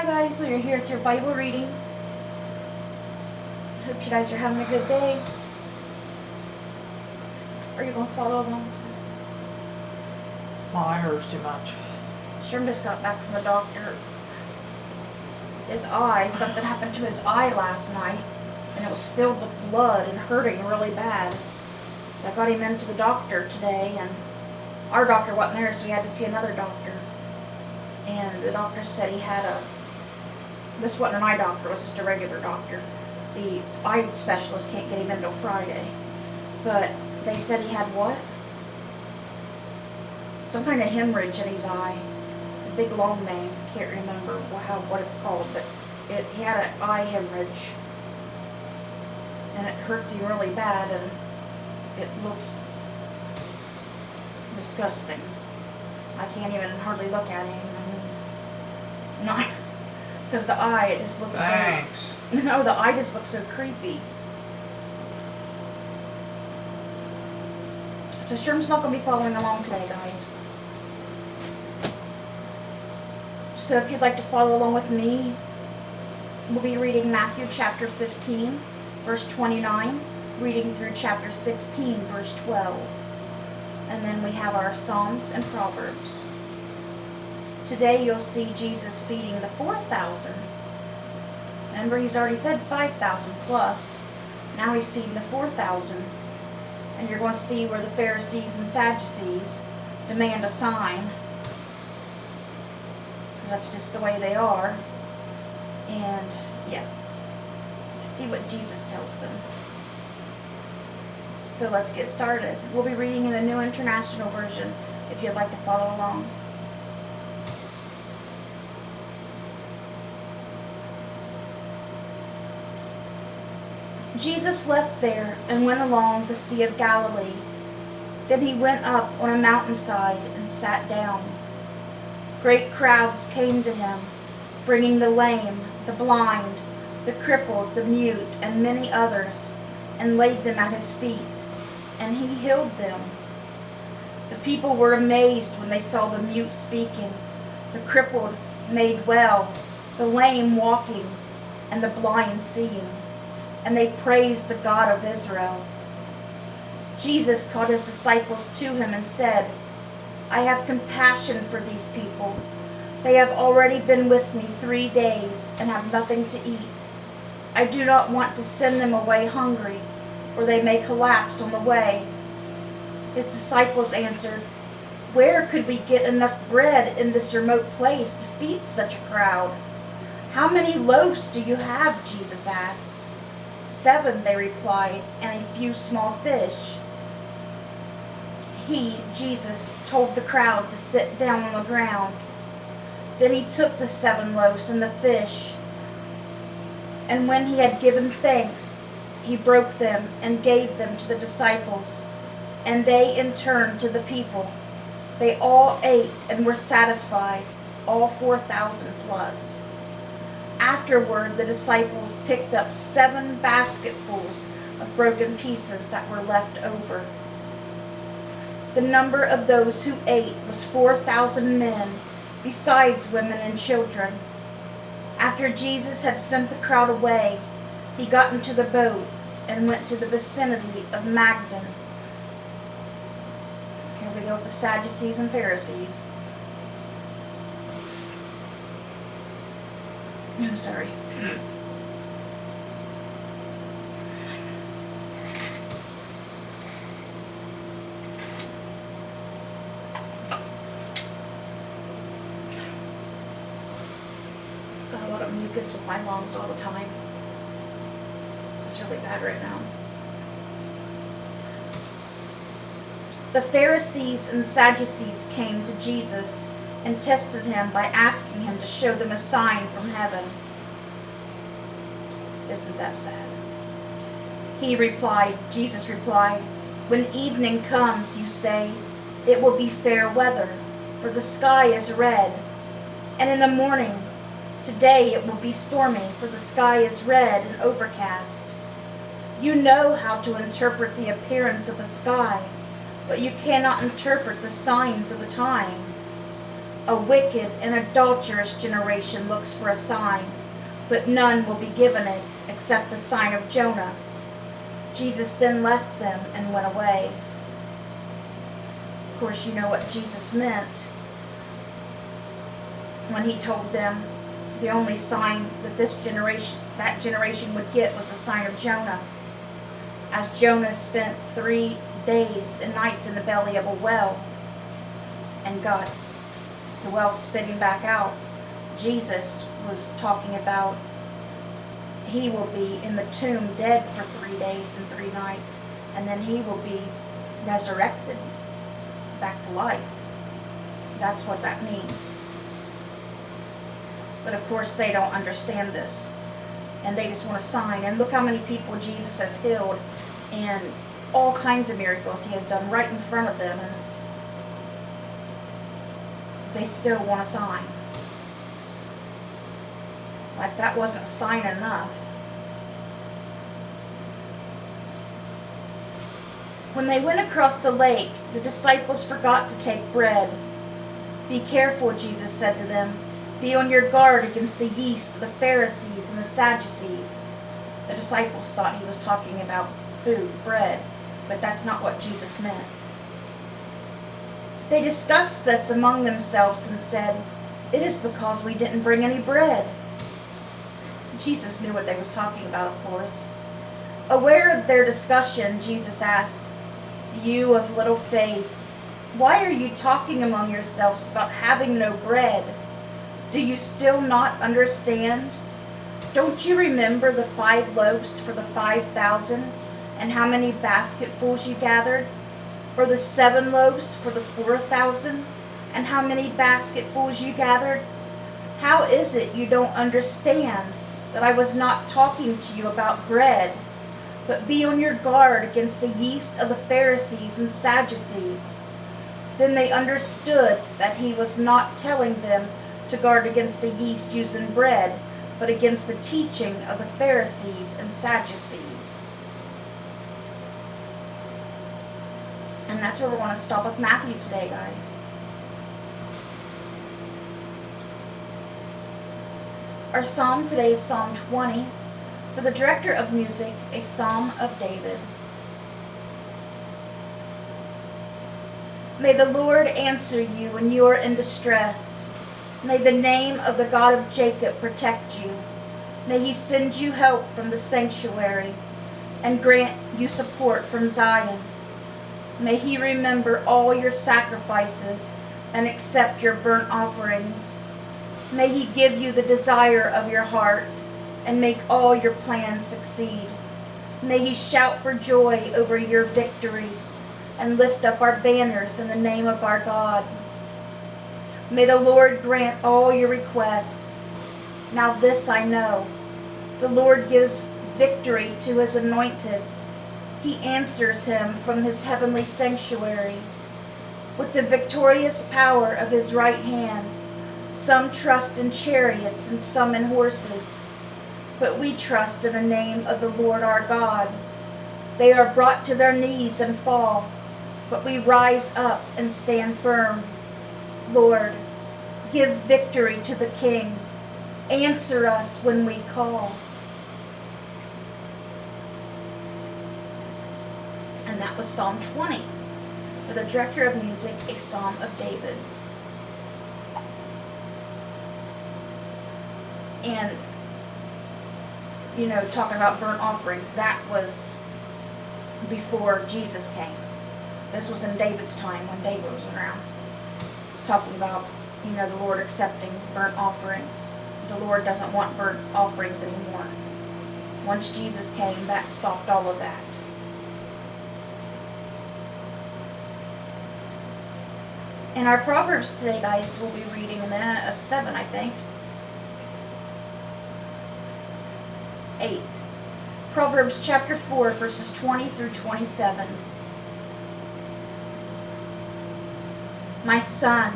guys, so you're here with your Bible reading. Hope you guys are having a good day. Are you going to follow along? My eye hurts too much. Sherm just got back from the doctor. His eye, something happened to his eye last night, and it was filled with blood and hurting really bad. So I got him into the doctor today, and our doctor wasn't there, so we had to see another doctor. And the doctor said he had this wasn't an eye doctor, it was just a regular doctor. The eye specialist can't get him in until Friday. But they said he had what? Some kind of hemorrhage in his eye. A big long name, can't remember what it's called, but he had an eye hemorrhage. And it hurts him really bad, and it looks disgusting. I can't even hardly look at him. Not because the eye, it just looks Thanks. so. No, the eye just looks so creepy. So Sherm's not going to be following along today, guys. So if you'd like to follow along with me, we'll be reading Matthew chapter 15, verse 29, reading through chapter 16, verse 12. And then we have our Psalms and Proverbs. Today you'll see Jesus feeding the 4,000. Remember, he's already fed 5,000 plus. Now he's feeding the 4,000. And you're going to see where the Pharisees and Sadducees demand a sign. Because that's just the way they are. And, yeah. See what Jesus tells them. So let's get started. We'll be reading in the New International Version if you'd like to follow along. Jesus left there and went along the Sea of Galilee. Then he went up on a mountainside and sat down. Great crowds came to him, bringing the lame, the blind, the crippled, the mute, and many others, and laid them at his feet, and he healed them. The people were amazed when they saw the mute speaking, the crippled made well, the lame walking, and the blind seeing. And they praised the God of Israel. Jesus called his disciples to him and said, I have compassion for these people. They have already been with me 3 days and have nothing to eat. I do not want to send them away hungry, or they may collapse on the way. His disciples answered, Where could we get enough bread in this remote place to feed such a crowd? How many loaves do you have? Jesus asked. 7, they replied, and a few small fish. He, Jesus, told the crowd to sit down on the ground. Then he took the 7 loaves and the fish, and when he had given thanks, he broke them and gave them to the disciples, and they in turn to the people. They all ate and were satisfied, all 4,000 plus. Afterward, the disciples picked up 7 basketfuls of broken pieces that were left over. The number of those who ate was 4,000 men, besides women and children. After Jesus had sent the crowd away, he got into the boat and went to the vicinity of Magdala. Here we go with the Sadducees and Pharisees. I'm sorry. Got a lot of mucus with my lungs all the time. This is really bad right now. The Pharisees and Sadducees came to Jesus and tested him by asking him to show them a sign from heaven. Isn't that sad? Jesus replied, When evening comes, you say, it will be fair weather, for the sky is red. And in the morning, today it will be stormy, for the sky is red and overcast. You know how to interpret the appearance of the sky, but you cannot interpret the signs of the times. A wicked and adulterous generation looks for a sign, but none will be given it except the sign of Jonah." Jesus then left them and went away. Of course, you know what Jesus meant when he told them the only sign that that generation would get was the sign of Jonah. As Jonah spent 3 days and nights in the belly of a well and got the well spitting back out, Jesus was talking about he will be in the tomb dead for 3 days and 3 nights, and then he will be resurrected back to life. That's what that means. But of course they don't understand this, and they just want a sign. And look how many people Jesus has healed, and all kinds of miracles he has done right in front of them, and they still want a sign. Like that wasn't sign enough. When they went across the lake, the disciples forgot to take bread. "Be careful," Jesus said to them. "Be on your guard against the yeast of the Pharisees and the Sadducees." The disciples thought he was talking about food, bread, but that's not what Jesus meant. They discussed this among themselves and said, "It is because we didn't bring any bread." Jesus knew what they was talking about, of course. Aware of their discussion, Jesus asked, "You of little faith, why are you talking among yourselves about having no bread? Do you still not understand? Don't you remember the 5 loaves for the 5,000 and how many basketfuls you gathered? Or the 7 loaves for the 4,000 and how many basketfuls you gathered? How is it you don't understand that I was not talking to you about bread? But be on your guard against the yeast of the Pharisees and Sadducees." Then they understood that he was not telling them to guard against the yeast used in bread, but against the teaching of the Pharisees and Sadducees. And that's where we're going to stop with Matthew today, guys. Our psalm today is Psalm 20. For the director of music, a psalm of David. May the Lord answer you when you are in distress. May the name of the God of Jacob protect you. May he send you help from the sanctuary and grant you support from Zion. May he remember all your sacrifices and accept your burnt offerings. May he give you the desire of your heart and make all your plans succeed. May he shout for joy over your victory and lift up our banners in the name of our God. May the Lord grant all your requests. Now this I know, the Lord gives victory to his anointed. He answers him from his heavenly sanctuary. With the victorious power of his right hand, some trust in chariots and some in horses, but we trust in the name of the Lord our God. They are brought to their knees and fall, but we rise up and stand firm. Lord, give victory to the King. Answer us when we call. And that was Psalm 20. For the director of music, a psalm of David. And talking about burnt offerings, that was before Jesus came. This was in David's time, when David was around. Talking about, the Lord accepting burnt offerings. The Lord doesn't want burnt offerings anymore. Once Jesus came, that stopped all of that. In our Proverbs today, guys, we'll be reading in a 7, I think. 8. Proverbs chapter 4, verses 20 through 27. My son,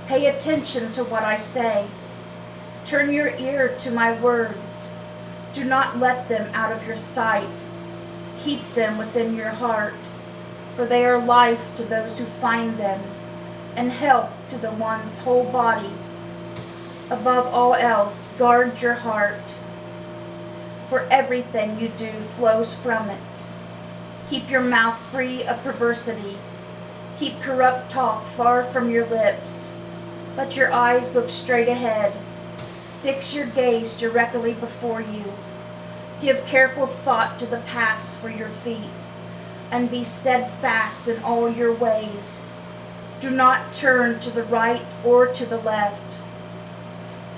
pay attention to what I say. Turn your ear to my words. Do not let them out of your sight. Keep them within your heart, for they are life to those who find them, and health to the one's whole body. Above all else, guard your heart, for everything you do flows from it. Keep your mouth free of perversity. Keep corrupt talk far from your lips. Let your eyes look straight ahead. Fix your gaze directly before you. Give careful thought to the paths for your feet, and be steadfast in all your ways. Do not turn to the right or to the left.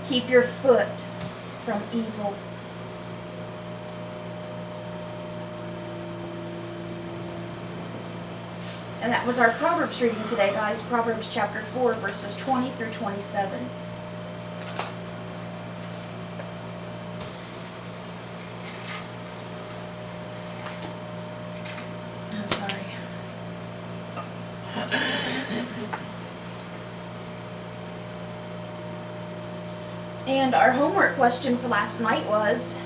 Keep your foot from evil. And that was our Proverbs reading today, guys. Proverbs chapter 4, verses 20 through 27. I'm sorry. And our homework question for last night was,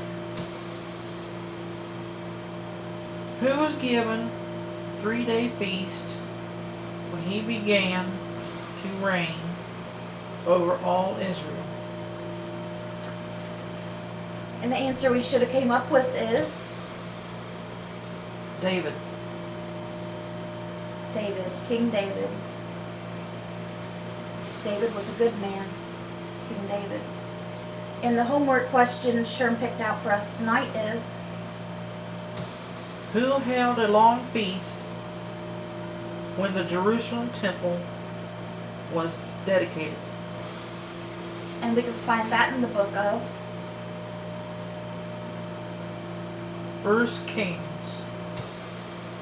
who was given 3-day feast when he began to reign over all Israel? and the answer we should have came up with is David. David, King David. David was a good man, King David. And the homework question Sherm picked out for us tonight is, Who held a long feast when the Jerusalem temple was dedicated? and we can find that in the book of 1 Kings.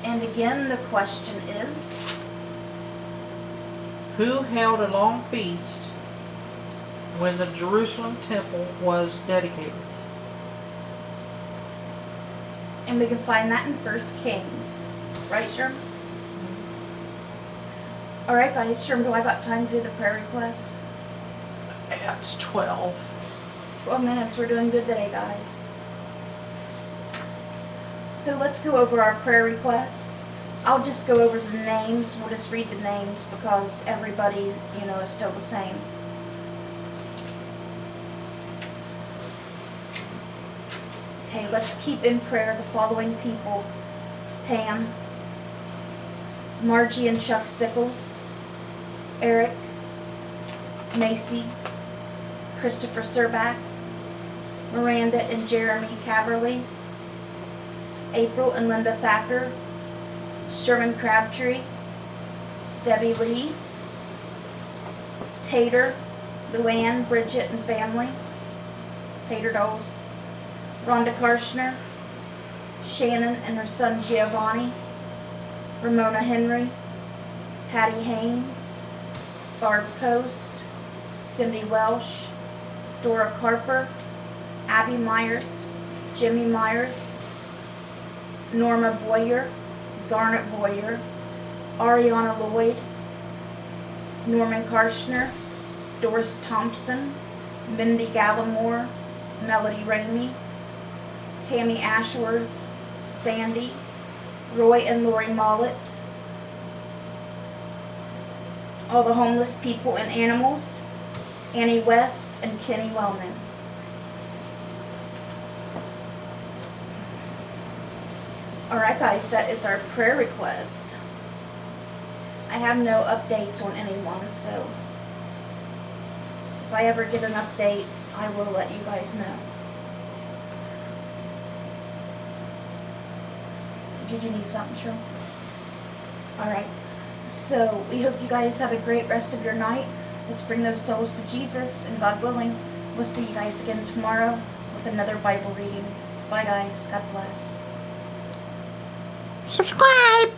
And again, the question is, Who held a long feast when the Jerusalem temple was dedicated? and we can find that in 1 Kings. Right, Sherm? Alright, guys, Sherm, do I got time to do the prayer requests? Acts 12. 12 minutes. We're doing good today, guys. So let's go over our prayer requests. I'll just go over the names. We'll just read the names because everybody, is still the same. Okay, let's keep in prayer the following people: Pam, Margie and Chuck Sickles, Eric, Macy, Christopher Serback, Miranda and Jeremy Caverly, April and Linda Thacker, Sherman Crabtree, Debbie Lee, Tater, Luann, Bridget and family, Tater Dolls, Rhonda Karshner, Shannon and her son Giovanni, Ramona Henry, Patty Haynes, Barb Post, Cindy Welsh, Dora Carper, Abby Myers, Jimmy Myers, Norma Boyer, Garnet Boyer, Ariana Lloyd, Norman Karshner, Doris Thompson, Mindy Gallimore, Melody Ramey, Tammy Ashworth, Sandy, Roy and Lori Mollett, all the homeless people and animals, Annie West and Kenny Wellman. Alright guys, that is our prayer requests. I have no updates on anyone, so if I ever get an update, I will let you guys know. Did you need something, Cheryl? Alright, so we hope you guys have a great rest of your night. Let's bring those souls to Jesus, and God willing, we'll see you guys again tomorrow with another Bible reading. Bye guys, God bless. Subscribe!